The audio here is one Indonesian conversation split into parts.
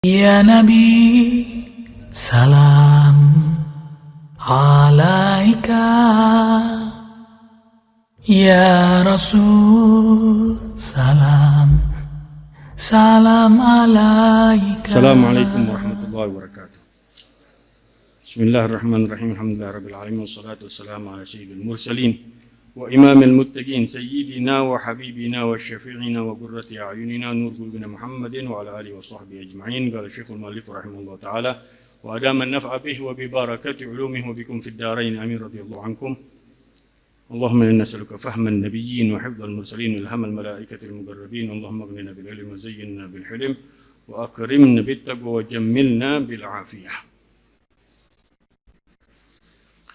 Ya Nabi, salam alaika. Ya Rasul, salam alaika. Assalamualaikum warahmatullahi wabarakatuh. Bismillahirrahmanirrahim. Alhamdulillahirabbil alamin wassalatu wassalamu ala sayyidil mursalin wa imamil muttaqin sayyidina wa habibina wa syafi'ina wa qurrati a'yunina nur qulubina Muhammadin wa ala alihi wa sahbihi ajma'in. Qala Syekhul Mu'allif rahimahullah taala wa adama an-naf'a bihi wa bi barakati ulumihi wa bikum fid darain amin radhiyallahu ankum. Allahumma inna nas'aluka fahman nabiyyin wa hifdzal mursalin wa ilhamal malaikatil muqarrabin. Allahumma aghnina bil ilmi wa zayyinna bil hilm wa akrimna bit taqwa wa jammilna bil afiyah.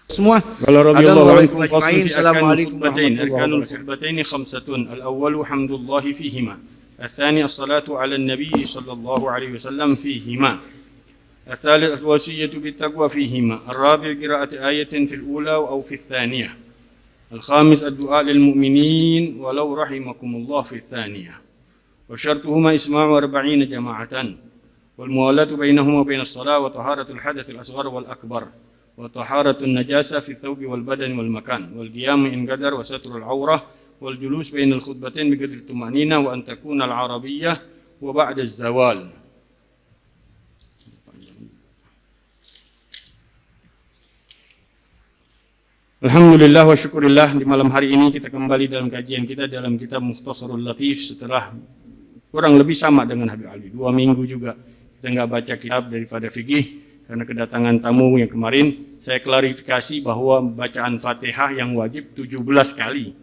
Semua. Qala radhiyallahu ankum Assalamualaikum faslun fi Assalamualaikum arkanul warahmatullahi khutbatain khamsatun. Al-awwalu hamdullahi fihima. الثاني الصلاة على النبي صلى الله عليه وسلم فيهما. الثالث الوصية بالتقوى فيهما. الرابع قراءة آية في الأولى أو في الثانية. الخامس الدعاء للمؤمنين ولو رحمكم الله في الثانية. وشرطهما إسماع 40 جماعة والموالاة بينهما وبين الصلاة وطهارة الحدث الأصغر والأكبر وطهارة النجاسة في الثوب والبدن والمكان والقيام إن قدر وستر العورة والجلوس بين الخطبتين بقدر الطمأنينة وأن تكون العربية وبعد الزوال. Alhamdulillah wa syukurillah, di malam hari ini kita kembali dalam kajian kita dalam kitab Mukhtasarul Latif setelah kurang lebih sama dengan Habib Ali 2 minggu juga kita nggak baca kitab daripada fikih karena kedatangan tamu yang kemarin. Saya klarifikasi bahwa bacaan Fatihah yang wajib 17 kali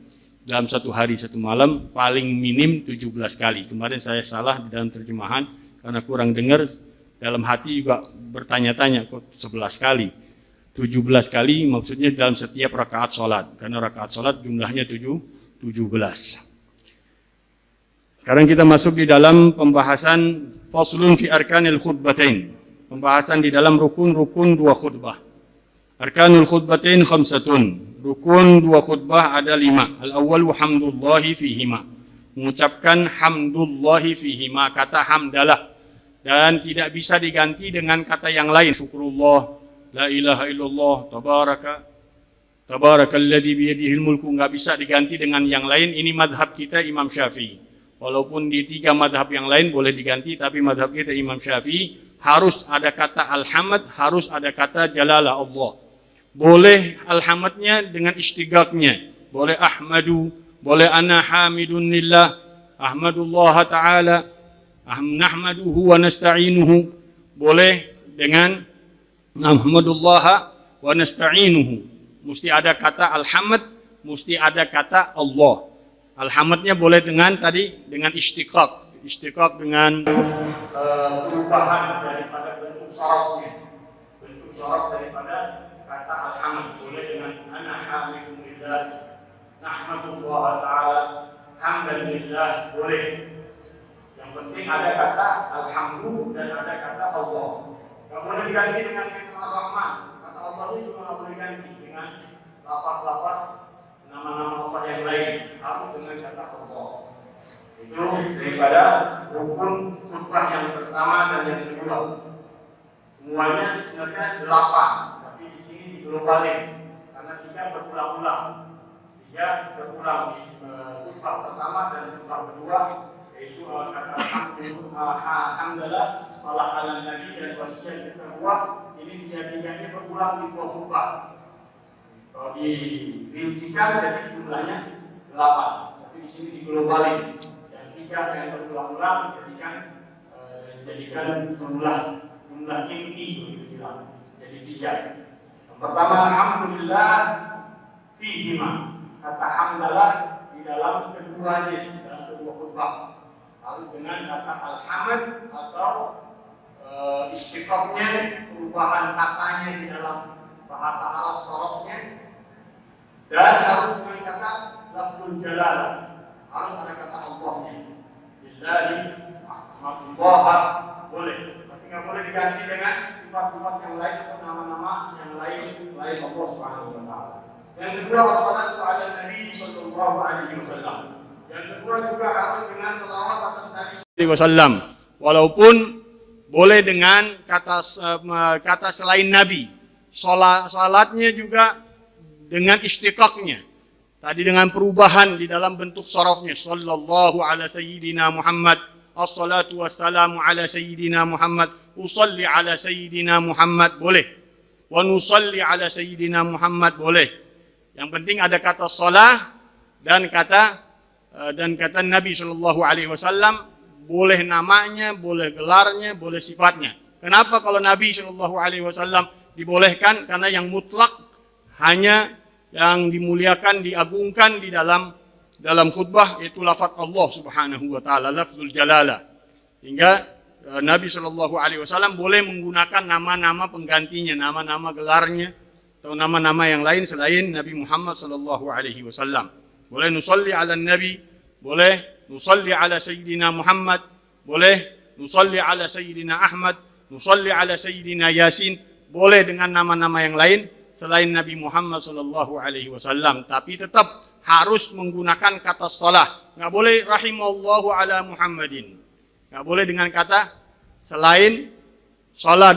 dalam satu hari satu malam, paling minim 17 kali. Kemarin saya salah di dalam terjemahan karena kurang dengar, dalam hati juga bertanya-tanya kok 11 kali. 17 kali maksudnya dalam setiap rakaat sholat, karena rakaat sholat jumlahnya 17. Sekarang kita masuk di dalam pembahasan faslun fi arkanil khutbatain, pembahasan di dalam rukun-rukun 2 khutbah. Arkanul khutbatain khamsatun, rukun 2 khutbah ada 5. Al-awwalu hamdullahi fihima, mengucapkan hamdullahi fihima, kata hamdalah, dan tidak bisa diganti dengan kata yang lain. Syukurullah, la ilaha illallah, tabarakalladzi biyadihil mulku, nggak bisa diganti dengan yang lain. Ini madhab kita Imam Syafi'i. Walaupun di 3 madhab yang lain boleh diganti, tapi madhab kita Imam Syafi'i harus ada kata alhamd, harus ada kata jalalah Allah. Boleh alhamdnya dengan istighaqnya, boleh ahmadu, boleh ana hamidun lillah, ahmadullah ta'ala, nahmaduhu wa nasta'inuhu, boleh dengan nahmadullah wa nasta'inuhu. Mesti ada kata alhamd, mesti ada kata Allah. Alhamdnya boleh dengan dengan istiqaq. Istiqaq dengan perubahan daripada bentuk sarafnya. Bentuk saraf daripada kata alhamd. Boleh dengan ana hamidun lillah, nahmadullah ta'ala, hamdalillah, boleh. Yang penting ada kata alhamdulillah dan ada kata Allah. Tidak boleh diganti dengan kata Ar-Rahman. Kata Allah itu juga tidak boleh diganti dengan lafaz-lafaz nama-nama Allah yang lain. Harus dengan kata Allah. Itu daripada rukun khutbah yang pertama dan yang kedua. Semuanya sebenarnya 8, tapi di sini diglobalin karena 3 berulang-ulang. 3 berulang di khutbah pertama dan khutbah kedua, yaitu kata alhamdulillah, salah ala nabi dan wasiat kedua. Ini 3-3-nya berulang di 2 khutbah. Kalau dirincikan jadi jumlahnya 8, tapi di sini diglobalin. Dan 3 yang berulang-ulang dijadikan jumlah inti begitu bilang. Jadi 3. Yang pertama alhamdulillah fihima, kata hamdalah di dalam keduanya, dalam kedua khutbah. Harus dengan kata alhamd atau istiqaqnya, perubahan katanya di dalam bahasa Arab sorofnya, dan harus dengan kata lafzul jalalah, harus ada kata Allahnya. Billahi ahmadullah, boleh, tapi nggak boleh diganti dengan sifat-sifat yang lain atau nama-nama yang lain selain Allah Subhanahu wa taala. Yang kedua wassalatu ala nabi sallallahu alaihi wasallam. Yang kedua juga harus dengan selawat atas Nabi sallallahu alaihi wasallam. Walaupun boleh dengan kata selain Nabi. Salatnya juga dengan istiqaqnya. Tadi dengan perubahan di dalam bentuk sorofnya. Sallallahu ala sayyidina Muhammad. As-salatu wassalamu ala sayyidina Muhammad. Usalli ala sayyidina Muhammad. Boleh. Wa nusalli ala sayyidina Muhammad. Boleh. Yang penting ada kata salah dan kata Nabi sallallahu alaihi wasallam, boleh namanya, boleh gelarnya, boleh sifatnya. Kenapa kalau Nabi sallallahu alaihi wasallam dibolehkan? Karena yang mutlak hanya yang dimuliakan, diagungkan di dalam khutbah yaitu lafaz Allah Subhanahu wa taala, lafzul jalalah. Hingga Nabi sallallahu alaihi wasallam boleh menggunakan nama-nama penggantinya, nama-nama gelarnya atau nama-nama yang lain selain Nabi Muhammad sallallahu alaihi wasallam. Boleh nusalli ala Nabi, boleh nusalli ala sayyidina Muhammad, boleh nusalli ala sayyidina Ahmad, nusalli ala sayyidina Yasin, boleh dengan nama-nama yang lain selain Nabi Muhammad sallallahu alaihi wasallam, tapi tetap harus menggunakan kata salah. Enggak boleh rahimallahu ala Muhammadin. Enggak boleh dengan kata selain salat,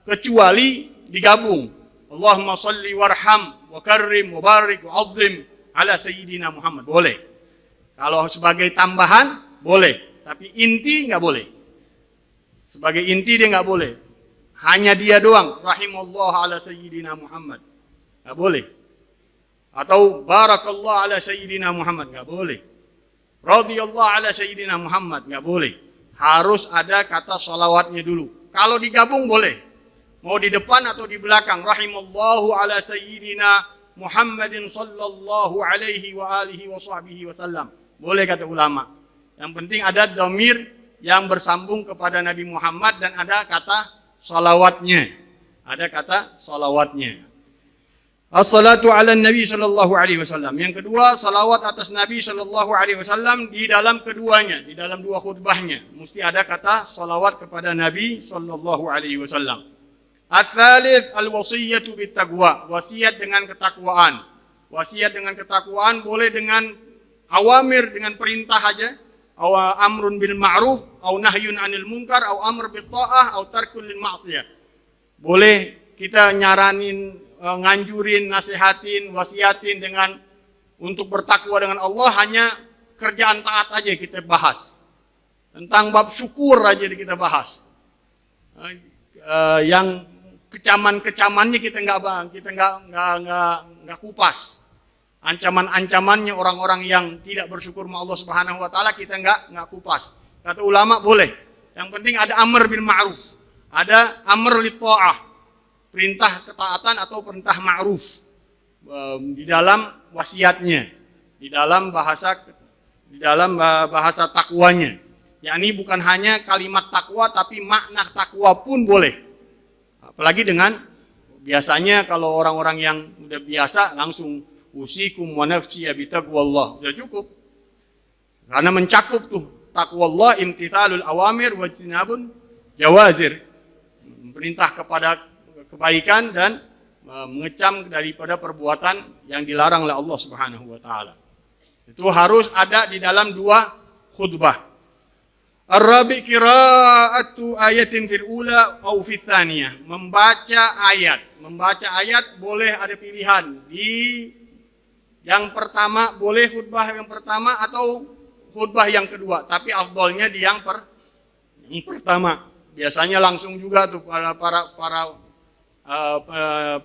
kecuali digabung. Allahumma salli warham wa karrim wa barik wa azzim ala sayyidina Muhammad. Boleh. Kalau sebagai tambahan boleh, tapi inti enggak boleh. Sebagai inti dia enggak boleh. Hanya dia doang, rahimallahu ala sayyidina Muhammad. Enggak boleh. Atau barakallahu ala sayyidina Muhammad, enggak boleh. Radhiyallahu ala sayyidina Muhammad, enggak boleh. Harus ada kata salawatnya dulu. Kalau digabung boleh. Mau di depan atau di belakang. Rahimallahu ala sayyidina Muhammadin sallallahu alaihi wa alihi wa sahbihi wasallam. Boleh kata ulama. Yang penting ada dhamir yang bersambung kepada Nabi Muhammad dan ada kata salawatnya. Ada kata salawatnya. As-salatu ala Nabi sallallahu alaihi wasallam. Yang kedua, salawat atas Nabi sallallahu alaihi wasallam di dalam keduanya, di dalam dua khutbahnya. Mesti ada kata salawat kepada Nabi sallallahu alaihi wasallam. Ats-tsalits al-wasiyatu bit-taqwa. Wasiat dengan ketakwaan. Wasiat dengan ketakwaan boleh dengan awamir, dengan perintah aja. Aw amrun bil ma'ruf, aw nahyun 'anil munkar, aw amr bit ta'ah, aw tarkul lil ma'siyah. Boleh kita nyaranin, nganjurin, nasihatin, wasiatin dengan untuk bertakwa dengan Allah, hanya kerjaan taat aja kita bahas. Tentang bab syukur aja kita bahas. Yang kecaman-kecamannya kita nggak kupas. Ancaman-ancamannya orang-orang yang tidak bersyukur sama Allah Subhanahu wa taala kita nggak kupas. Kata ulama boleh. Yang penting ada amr bil ma'ruf, ada amr lit ta'ah, perintah ketaatan atau perintah ma'ruf di dalam wasiatnya, di dalam bahasa takwanya. Yakni bukan hanya kalimat takwa tapi makna takwa pun boleh. Apalagi dengan biasanya kalau orang-orang yang udah biasa langsung usikum wa nafsi bi taqwallah. Sudah cukup. Karena mencakup tuh taqwallah, imtithalul awamir wa jinabun jawazir. Perintah kepada kebaikan dan mengecam daripada perbuatan yang dilarang oleh Allah Subhanahu wa taala. Itu harus ada di dalam dua khutbah. Ar-rabi' qira'atu ayatin fil ula aw fil tsaniyah. Membaca ayat boleh ada pilihan. Di yang pertama boleh khutbah yang pertama atau khutbah yang kedua, tapi afdalnya di yang pertama. Biasanya langsung juga tuh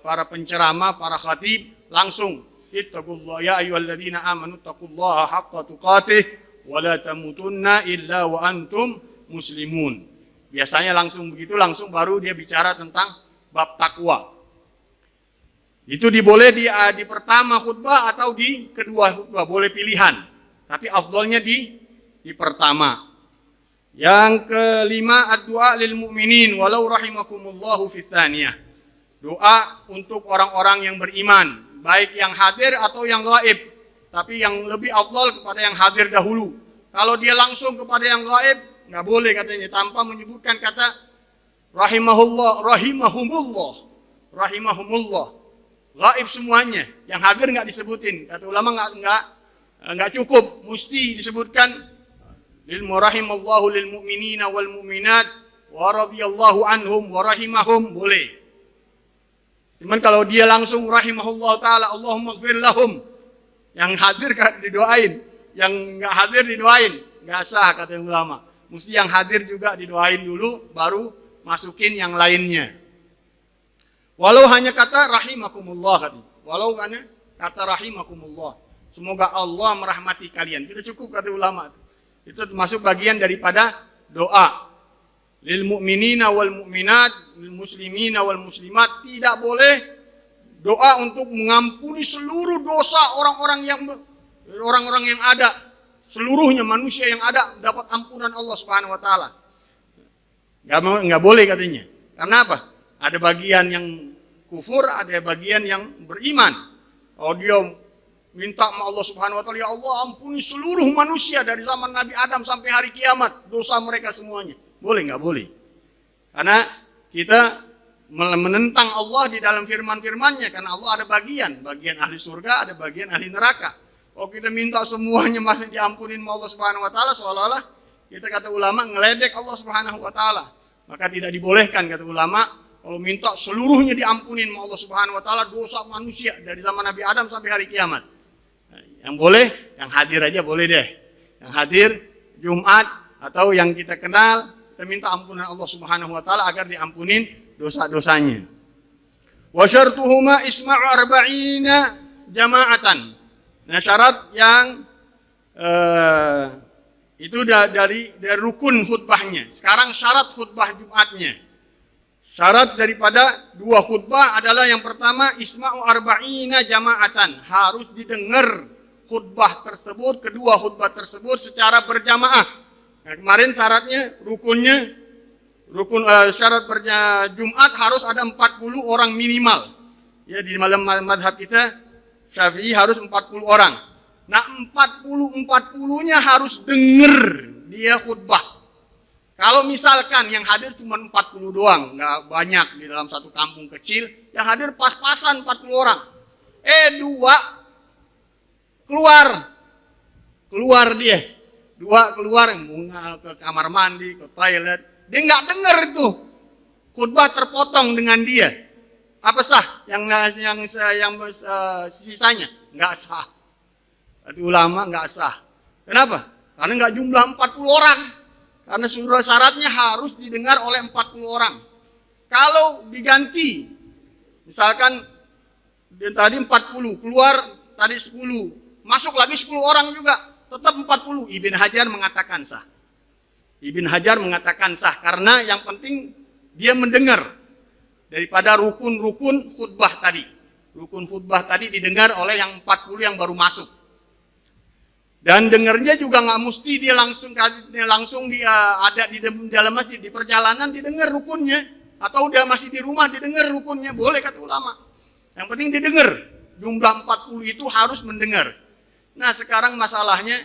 para penceramah, para khatib langsung ittaqullah ya ayyuhalladzina amanu taqullaha haqqa tuqatih wa la tamutunna illa wa antum muslimun. Biasanya langsung begitu, langsung baru dia bicara tentang bab takwa. Itu diboleh di pertama khutbah atau di kedua khutbah, boleh pilihan. Tapi afdalnya di pertama. Yang kelima, ad-du'a lil mu'minin walau rahimakumullahu fid tsaniyah. Doa untuk orang-orang yang beriman, baik yang hadir atau yang gaib. Tapi yang lebih afdal kepada yang hadir dahulu. Kalau dia langsung kepada yang gaib, nggak boleh katanya, tanpa menyebutkan kata rahimahullah, rahimahumullah. Gaib semuanya, yang hadir nggak disebutin. Kata ulama nggak cukup, mesti disebutkan lil rahimallahu lil mu'minina wal mu'minat wa radhiyallahu anhum wa rahimahum boleh. Cuman kalau dia langsung rahimahullah ta'ala, Allahumma gfir lahum, yang hadir didoain, yang nggak hadir didoain, nggak sah kata ulama. Mesti yang hadir juga didoain dulu, baru masukin yang lainnya. Walau hanya kata rahimakumullah tadi, walau hanya kata rahimakumullah, semoga Allah merahmati kalian, itu cukup kata ulama. Itu termasuk bagian daripada doa. Lil mu'minina wal mu'minat, lil muslimina wal muslimat, tidak boleh doa untuk mengampuni seluruh dosa orang-orang yang ada, seluruhnya manusia yang ada dapat ampunan Allah Subhanahu wa taala. Enggak boleh katanya. Karena apa? Ada bagian yang kufur, ada bagian yang beriman. Kalau dia minta sama Allah Subhanahu wa taala, ya Allah ampuni seluruh manusia dari zaman Nabi Adam sampai hari kiamat, dosa mereka semuanya. Boleh nggak boleh? Karena kita menentang Allah di dalam firman-firmannya, karena Allah ada bagian ahli surga, ada bagian ahli neraka. Kalau kita minta semuanya masih diampunin sama Allah Subhanahu wa taala, seolah-olah kita kata ulama ngeledek Allah Subhanahu wa taala. Maka tidak dibolehkan kata ulama kalau minta seluruhnya diampunin sama Allah Subhanahu wa taala dosa manusia dari zaman Nabi Adam sampai hari kiamat. Yang boleh, yang hadir aja boleh deh. Yang hadir Jumat atau yang kita kenal, kita minta ampunan Allah Subhanahu wa taala agar diampunin dosa-dosanya. Wa syartuhuma isma'u arba'ina jama'atan. Nah, syarat yang itu dari rukun khutbahnya. Sekarang syarat khutbah Jumatnya. Syarat daripada dua khutbah adalah yang pertama isma'u arba'ina jama'atan, harus didengar khutbah tersebut, kedua khutbah tersebut secara berjamaah. Nah, kemarin syaratnya syarat Jumat harus ada 40 orang minimal. Ya, di dalam madhab kita Syafi'i harus 40 orang. Nah, 40-40-nya harus dengar dia khutbah. Kalau misalkan yang hadir cuma 40 doang, nggak banyak di dalam satu kampung kecil, yang hadir pas-pasan 40 orang. Dua keluar dia. Dua keluar ke kamar mandi, ke toilet. Dia nggak dengar itu. Khutbah terpotong dengan dia. Apa sah? Yang sisanya nggak sah. Kata ulama nggak sah. Kenapa? Karena nggak jumlah 40 orang. Karena syaratnya harus didengar oleh 40 orang. Kalau diganti, misalkan tadi 40, keluar tadi 10, masuk lagi 10 orang juga, tetap 40. Ibn Hajar mengatakan sah. Ibn Hajar mengatakan sah karena yang penting dia mendengar daripada rukun-rukun khutbah tadi. Rukun khutbah tadi didengar oleh yang 40 yang baru masuk. Dan dengarnya juga nggak mesti dia langsung ada di dalam masjid, di perjalanan didengar rukunnya, atau dia masih di rumah didengar rukunnya, boleh kata ulama. Yang penting didengar. Jumlah 40 itu harus mendengar. Nah, sekarang masalahnya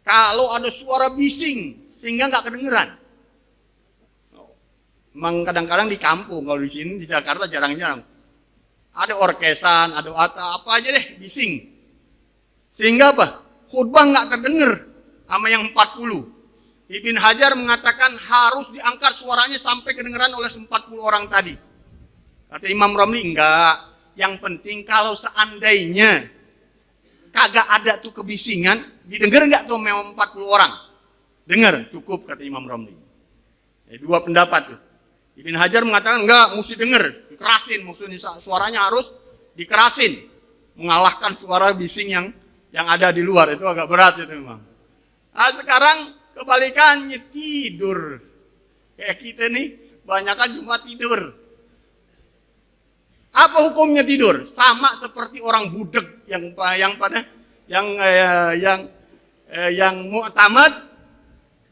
kalau ada suara bising sehingga nggak kedengeran. Memang kadang-kadang di kampung, kalau di sini di Jakarta jarang-jarang. Ada orkesan, ada apa aja deh bising. Sehingga apa? Khutbah nggak terdengar sama yang 40. Ibn Hajar mengatakan harus diangkat suaranya sampai kedengeran oleh 40 orang tadi. Kata Imam Romli, enggak. Yang penting kalau seandainya kagak ada tuh kebisingan, didengar nggak tuh memang 40 orang? Dengar, cukup kata Imam Romli. Dua pendapat tuh. Ibn Hajar mengatakan enggak, mesti dengar, dikerasin, maksudnya suaranya harus dikerasin, mengalahkan suara bising yang ada di luar. Itu agak berat itu memang. Nah, sekarang kebalikannya, tidur. Kayak kita nih, banyakan cuma tidur. Apa hukumnya tidur? Sama seperti orang budek yang mu'tamad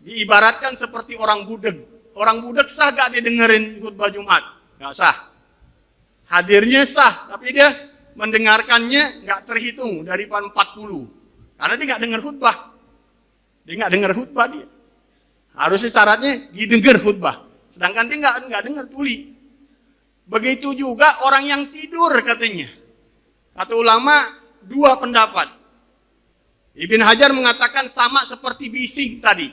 diibaratkan seperti orang budek. Orang budek sah gak didengerin khutbah Jumat? Gak sah. Hadirnya sah, tapi dia mendengarkannya nggak terhitung dari 40. Karena dia nggak dengar khutbah. Dia nggak dengar khutbah dia. Harusnya syaratnya didengar khutbah. Sedangkan dia nggak dengar tuli. Begitu juga orang yang tidur katanya. Kata ulama dua pendapat. Ibn Hajar mengatakan sama seperti bising tadi.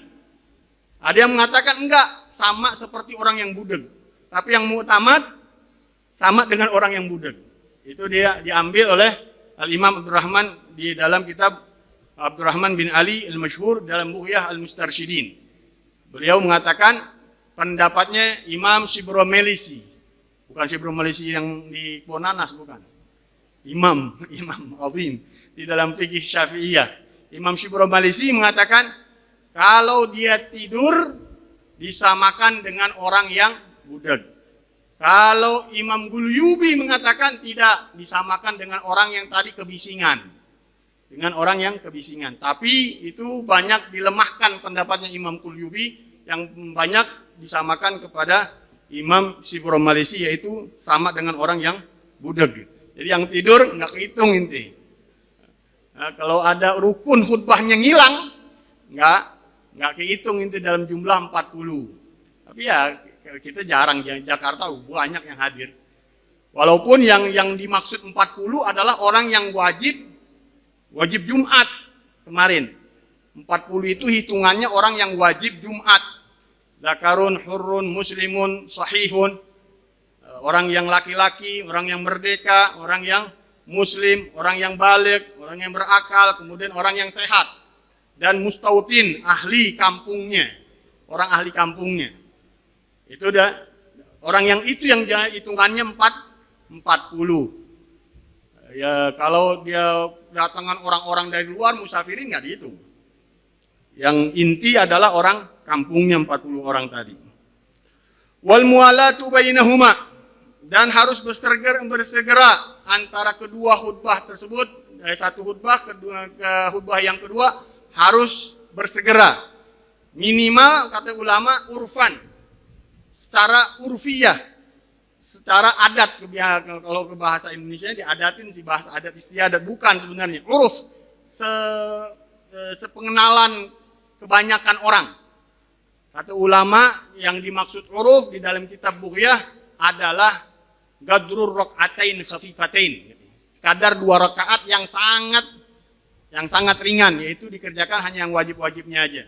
Ada yang mengatakan enggak, sama seperti orang yang budeg. Tapi yang mu'tamad sama dengan orang yang budeg. Itu dia diambil oleh Al-Imam Abdurrahman di dalam kitab Abdurrahman bin Ali Al-Masyhur dalam Bughyah Al-Mustarsyidin. Beliau mengatakan pendapatnya Imam Shibromelisi. Bukan Shibromelisi yang di Ponanas, bukan. Imam Azim di dalam fikih Syafi'iyah. Imam Shibromelisi mengatakan kalau dia tidur disamakan dengan orang yang budeg. Kalau Imam Gulyubi mengatakan tidak, disamakan dengan orang yang tadi kebisingan. Dengan orang yang kebisingan. Tapi itu banyak dilemahkan pendapatnya Imam Gulyubi, yang banyak disamakan kepada Imam Shibromelisi, yaitu sama dengan orang yang budeg. Jadi yang tidur nggak kehitung inti. Nah, kalau ada rukun khutbahnya ngilang, nggak kehitung inti dalam jumlah 40. Tapi ya kita jarang, di Jakarta banyak yang hadir. Walaupun yang dimaksud 40 adalah orang yang wajib Jumat kemarin. 40 itu hitungannya orang yang wajib Jumat. Zakarun, hurrun, muslimun, sahihun. Orang yang laki-laki, orang yang merdeka, orang yang muslim, orang yang baligh, orang yang berakal, kemudian orang yang sehat. Dan mustautin, ahli kampungnya. Orang ahli kampungnya. Itu udah orang yang itu yang hitungannya 40. Ya kalau dia datangan orang-orang dari luar, musafirin nggak dihitung. Yang inti adalah orang kampungnya 40 orang tadi. Wal mualatu bainahuma, dan harus bersegera antara kedua khutbah tersebut. Dari satu khutbah ke khutbah yang kedua harus bersegera. Minimal kata ulama urfan, secara urfiyah, secara adat. Kalau ke bahasa Indonesia diadatin si bahasa adat istiadat, bukan sebenarnya uruf, sepengenalan kebanyakan orang. Kata ulama yang dimaksud uruf di dalam kitab Bughyah adalah gadrur rakaatain khafifatain, sekadar 2 rakaat yang sangat ringan, yaitu dikerjakan hanya yang wajib-wajibnya aja.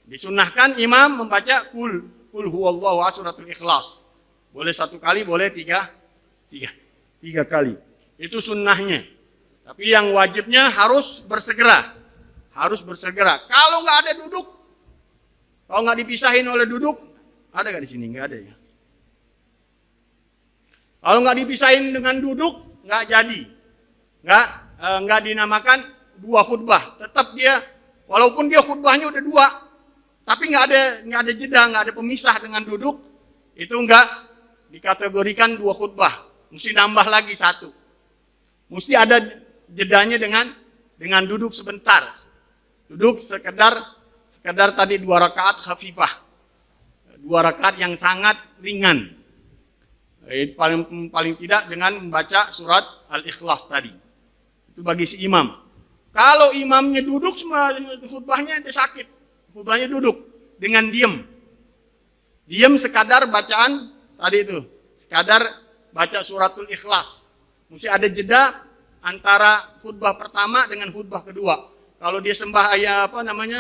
Disunahkan imam membaca kul huwallahu ahad suratul Ikhlas. Boleh 1 kali, boleh 3 kali. Itu sunnahnya. Tapi yang wajibnya harus bersegera. Kalau nggak ada duduk, kalau nggak dipisahin oleh duduk, ada nggak di sini? Nggak ada ya. Kalau nggak dipisahin dengan duduk, nggak jadi. Nggak dinamakan 2 khutbah. Tetap dia, walaupun dia khutbahnya udah 2, tapi nggak ada jeda, nggak ada pemisah dengan duduk, itu nggak dikategorikan 2 khutbah. Mesti nambah lagi 1. Mesti ada jedanya dengan duduk sebentar. Duduk sekedar tadi 2 rakaat khafifah. 2 rakaat yang sangat ringan. Paling tidak dengan membaca surat Al-Ikhlas tadi. Itu bagi si imam. Kalau imamnya duduk, semua khutbahnya dia sakit. Khutbahnya duduk dengan diam. Diam sekadar bacaan tadi itu. Sekadar baca suratul Ikhlas. Mesti ada jeda antara khutbah pertama dengan khutbah kedua. Kalau dia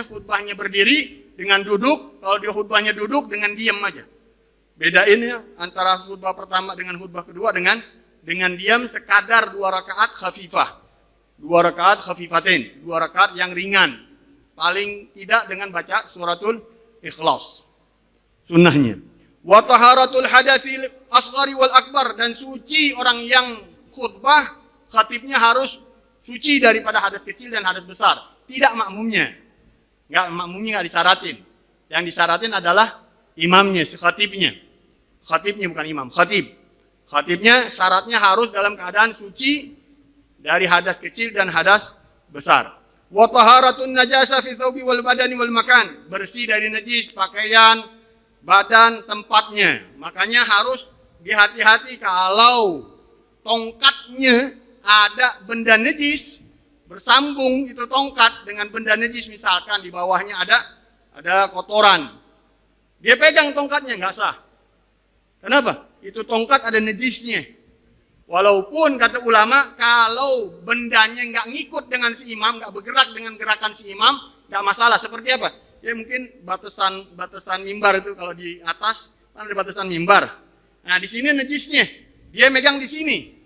khutbahnya berdiri dengan duduk. Kalau dia khutbahnya duduk dengan diam aja. Bedain ya antara khutbah pertama dengan khutbah kedua dengan diam sekadar 2 rakaat khafifah. 2 rakaat khafifatain, 2 rakaat yang ringan. Paling tidak dengan baca suratul Ikhlas. Sunnahnya. Wa taharatul hadatsil asghari wal akbar, dan suci orang yang khutbah, khatibnya harus suci daripada hadas kecil dan hadas besar. Tidak makmumnya. Makmumnya nggak disaratin. Yang disaratin adalah imamnya, si khatibnya. Khatibnya bukan imam, khatib. Khatibnya syaratnya harus dalam keadaan suci dari hadas kecil dan hadas besar. Wa taharatun najasa fi thawbi wal badani wal makan, bersih dari najis pakaian, badan, tempatnya. Makanya harus dihati-hati kalau tongkatnya ada benda najis, bersambung itu tongkat dengan benda najis, misalkan di bawahnya ada kotoran. Dia pegang tongkatnya, nggak sah. Kenapa? Itu tongkat ada najisnya. Walaupun kata ulama, kalau bendanya nggak ngikut dengan si imam, nggak bergerak dengan gerakan si imam, nggak masalah. Seperti apa? ya mungkin batasan mimbar itu kalau di atas kan ada batasan mimbar. Nah, di sini najisnya. Dia megang di sini.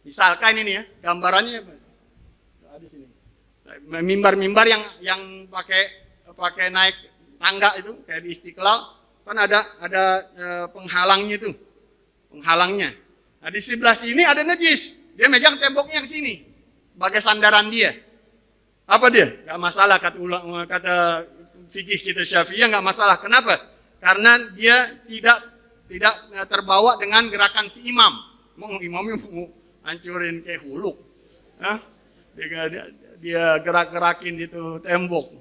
Misalkan ini ya, gambarannya apa? Ada sini. Mimbar-mimbar yang pakai naik tangga itu kayak di Istiqlal kan ada penghalangnya itu. Penghalangnya. Nah, di sebelah sini ada najis. Dia megang temboknya yang sini sebagai sandaran dia. Apa dia? Gak masalah kata fikih kita Syafi'iyah, gak masalah. Kenapa? Karena dia tidak terbawa dengan gerakan si imam. Imamnya mau hancurin kayak huluk. Hah? Dia gerak-gerakin itu tembok.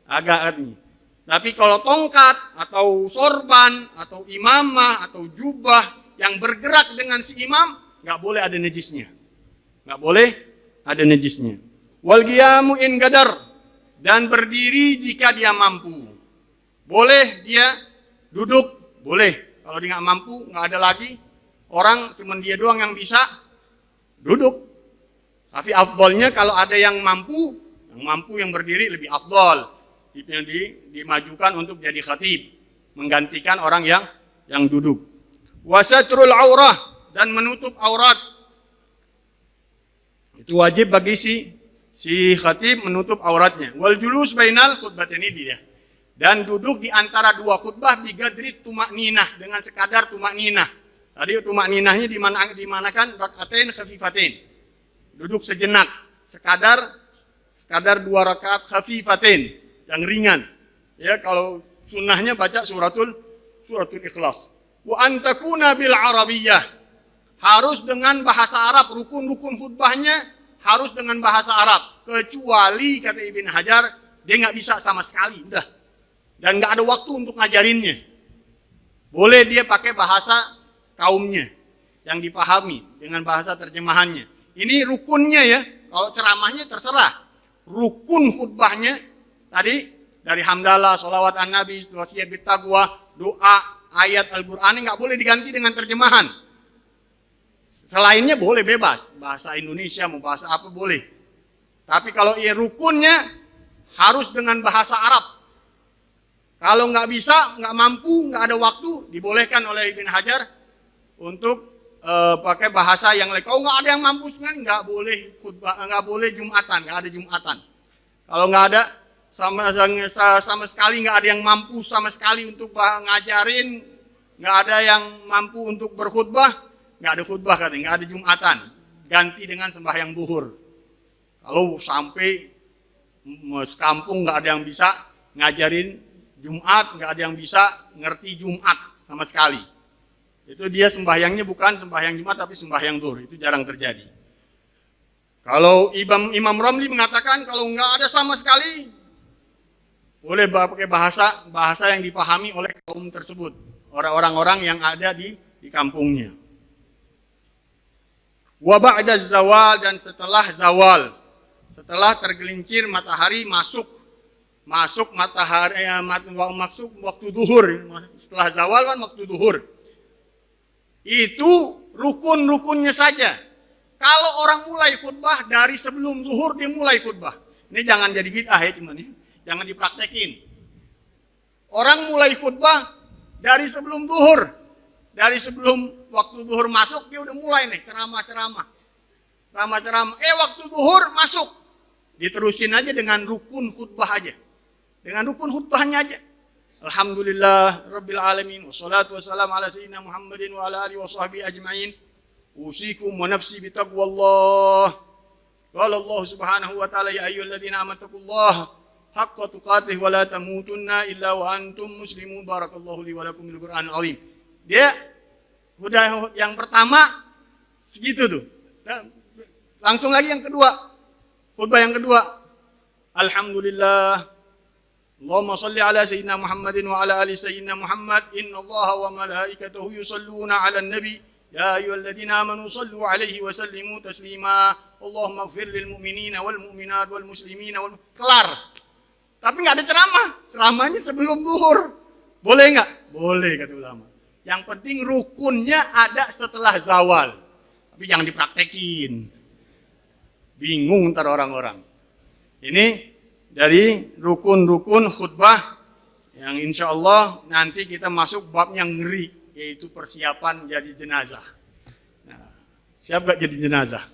Agak nih. Tapi kalau tongkat atau sorban atau imamah atau jubah yang bergerak dengan si imam, nggak boleh ada najisnya. Nggak boleh ada najisnya. Wal qiyamu in gadar, dan berdiri jika dia mampu. Boleh dia duduk, boleh. Kalau dia nggak mampu, nggak ada lagi orang, cuman dia doang yang bisa duduk. Tapi afdolnya kalau ada yang mampu yang berdiri lebih afdol. Dimajukan untuk jadi khatib, menggantikan orang yang duduk. Wasatrul aurah, dan menutup aurat. Itu wajib bagi si khatib menutup auratnya. Wal julus bainal khutbatain, ini dia. Dan duduk di antara dua khutbah bigadri tumakninah, dengan sekadar tumakninah. Tadi tumakninahnya dimanakan rakaatain khafifatain. Duduk sejenak, sekadar 2 rakaat khafifatain, yang ringan. Ya, kalau sunnahnya baca suratul Ikhlas. Wa antakuna bil arabiyyah, harus dengan bahasa Arab. Rukun-rukun khutbahnya harus dengan bahasa Arab, kecuali kata Ibn Hajar dia nggak bisa sama sekali, udah, dan nggak ada waktu untuk ngajarinnya. Boleh dia pakai bahasa kaumnya yang dipahami dengan bahasa terjemahannya. Ini rukunnya ya. Kalau ceramahnya terserah. Rukun khutbahnya tadi dari hamdalah, sholawat an nabi, wasiat bitaqwa, doa, ayat Al-Qur'an nggak boleh diganti dengan terjemahan. Selainnya boleh bebas, bahasa Indonesia mau bahasa apa boleh. Tapi kalau rukunnya harus dengan bahasa Arab. Kalau nggak bisa, nggak mampu, nggak ada waktu, dibolehkan oleh Ibn Hajar untuk pakai bahasa yang lain. Kalau nggak ada yang mampu sebenarnya nggak boleh khutbah, nggak boleh Jumatan, nggak ada Jumatan. Kalau nggak ada sama sekali, nggak ada yang mampu sama sekali untuk ngajarin, nggak ada yang mampu untuk berkhutbah, nggak ada khutbah katanya, nggak ada Jumatan. Ganti dengan sembahyang zuhur. Kalau sampai sekampung nggak ada yang bisa ngajarin Jumat, nggak ada yang bisa ngerti Jumat sama sekali. Itu dia sembahyangnya bukan sembahyang Jumat tapi sembahyang zuhur. Itu jarang terjadi. Kalau Imam Romli mengatakan kalau nggak ada sama sekali, boleh pakai bahasa yang dipahami oleh kaum tersebut, orang-orang yang ada di kampungnya. Wa ba'da zawal, dan setelah zawal, setelah tergelincir matahari masuk matahari, masuk waktu duhur. Setelah zawal kan waktu duhur. Itu rukun-rukunnya saja. Kalau orang mulai khutbah dari sebelum zuhur dia mulai khutbah. Ini jangan jadi bid'ah ya, cuman ya. Jangan dipraktekin. Orang mulai khutbah dari sebelum zuhur. Dari sebelum waktu zuhur masuk dia udah mulai nih ceramah-ceramah. Waktu zuhur masuk. Diterusin aja dengan rukun khutbah aja. Dengan rukun khutbahnya aja. Alhamdulillah Rabbil Alamin. Wassalatu wassalamu ala sayyidina Muhammadin wa ala alihi wa sahbihi ajma'in. Usikum wa nafsi bitaqwallah. Qala Allah subhanahu wa ta'ala, ya ayyuhalladzina amanu taqullaha haqqa tuqatih wa la tamutunna illa wa antum muslimun. Barakallahu li wa lakum bil Qur'anil azim. Dia udah yang pertama segitu tuh. Langsung lagi yang kedua. Khutbah yang kedua. Alhamdulillah. Allahumma salli ala sayyidina Muhammadin wa ala ali sayyidina Muhammad. Inna Allaha wa malaikatahu yusalluna ala nabi. Ya ayyuhalladzina amanu sallu alaihi wa sallimu taslima. Allahumma ighfir lil mu'minina wal mu'minat wal muslimina wal... Kelar. Tapi nggak ada ceramah. Ceramahnya sebelum zuhur. Boleh nggak? Boleh kata ulama. Yang penting rukunnya ada setelah zawal. Tapi jangan dipraktekin. Bingung ntar orang-orang. Ini dari rukun-rukun khutbah Yang insya Allah nanti kita masuk bab yang ngeri, yaitu persiapan jadi jenazah. Nah, siap gak jadi jenazah?